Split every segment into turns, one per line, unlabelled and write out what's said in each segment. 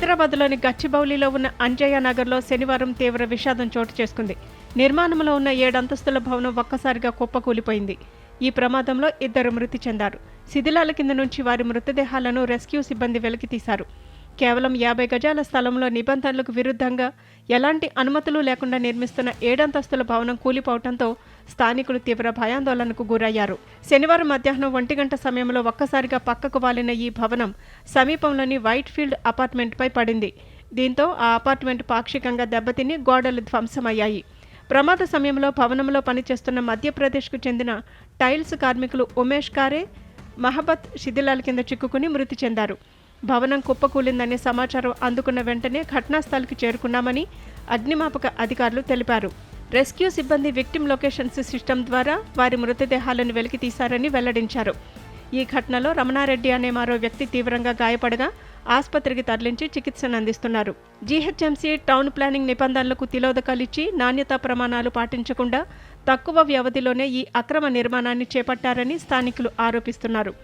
హైదరాబాద్లోని గచ్చిబౌలిలో ఉన్న అంజయ్య నగర్లో శనివారం తీవ్ర విషాదం చోటు చేసుకుంది. నిర్మాణంలో ఉన్న 7 అంతస్తుల భవనం ఒక్కసారిగా కుప్పకూలిపోయింది. ఈ ప్రమాదంలో 2 మృతి చెందారు. శిథిలాల కింద నుంచి వారి మృతదేహాలను రెస్క్యూ సిబ్బంది వెలికితీశారు. కేవలం 50 గజాల స్థలంలో నిబంధనలకు విరుద్ధంగా ఎలాంటి అనుమతులు లేకుండా నిర్మిస్తున్న 7 అంతస్తుల భవనం కూలిపోవడంతో స్థానికులు తీవ్ర భయాందోళనకు గురయ్యారు. శనివారం మధ్యాహ్నం 1 గంట సమయంలో ఒక్కసారిగా పక్కకు వాలిన ఈ భవనం సమీపంలోని వైట్ ఫీల్డ్ అపార్ట్మెంట్పై పడింది. దీంతో ఆ అపార్ట్మెంట్ పాక్షికంగా దెబ్బతిని గోడలు ధ్వంసమయ్యాయి. ప్రమాద సమయంలో భవనంలో పనిచేస్తున్న మధ్యప్రదేశ్కు చెందిన టైల్స్ కార్మికులు ఉమేష్ కారే, మహబత్ శిథిలాల కింద చిక్కుకుని మృతి చెందారు. భవనం కుప్పకూలిందనే సమాచారం అందుకున్న వెంటనే ఘటనాస్థలికి చేరుకున్నామని అగ్నిమాపక అధికారులు తెలిపారు. రెస్క్యూ సిబ్బంది విక్టిమ్ లొకేషన్స్ సిస్టమ్ ద్వారా వారి మృతదేహాలను వెలికితీశారని వెల్లడించారు. ఈ ఘటనలో రమణారెడ్డి అనే మరో వ్యక్తి తీవ్రంగా గాయపడగా ఆసుపత్రికి తరలించి చికిత్సను అందిస్తున్నారు. జీహెచ్ఎంసీ టౌన్ ప్లానింగ్ నిబంధనలకు తిలోదకాలిచ్చి నాణ్యతా ప్రమాణాలు పాటించకుండా తక్కువ వ్యవధిలోనే ఈ అక్రమ నిర్మాణాన్ని చేపట్టారని స్థానికులు ఆరోపిస్తున్నారు.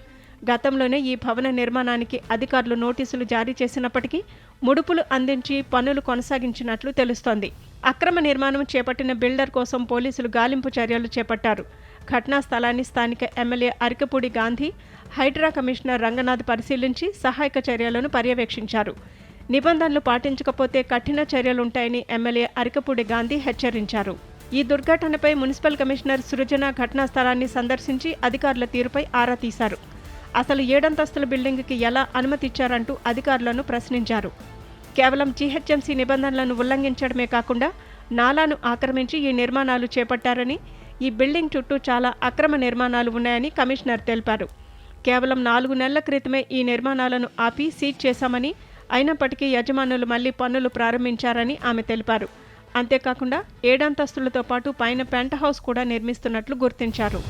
గతంలోనే ఈ భవన నిర్మాణానికి అధికారులు నోటీసులు జారీ చేసినప్పటికీ ముడుపులు అందించి పనులు కొనసాగించినట్లు తెలుస్తోంది. అక్రమ నిర్మాణం చేపట్టిన బిల్డర్ కోసం పోలీసులు గాలింపు చర్యలు చేపట్టారు. ఘటనా స్థలాన్ని స్థానిక ఎమ్మెల్యే అరికపూడి గాంధీ, హైడ్రా కమిషనర్ రంగనాథ్ పరిశీలించి సహాయక చర్యలను పర్యవేక్షించారు. నిబంధనలు పాటించకపోతే కఠిన చర్యలుంటాయని ఎమ్మెల్యే అరికపూడి గాంధీ హెచ్చరించారు. ఈ దుర్ఘటనపై మున్సిపల్ కమిషనర్ సృజన ఘటనా స్థలాన్ని సందర్శించి అధికారుల తీరుపై ఆరా తీశారు. అసలు 7 అంతస్తుల బిల్డింగ్కి ఎలా అనుమతి ఇచ్చారంటూ అధికారులను ప్రశ్నించారు. కేవలం జీహెచ్ఎంసీ నిబంధనలను ఉల్లంఘించడమే కాకుండా నాలాను ఆక్రమించి ఈ నిర్మాణాలు చేపట్టారని, ఈ బిల్డింగ్ చుట్టూ చాలా అక్రమ నిర్మాణాలు ఉన్నాయని కమిషనర్ తెలిపారు. కేవలం 4 నెలల క్రితమే ఈ నిర్మాణాలను ఆపి సీజ్ చేశామని, అయినప్పటికీ యజమానులు మళ్లీ పనులు ప్రారంభించారని ఆమె తెలిపారు. అంతేకాకుండా 7 అంతస్తులతో పాటు పైన పెంట్ హౌస్ కూడా నిర్మిస్తున్నట్లు గుర్తించారు.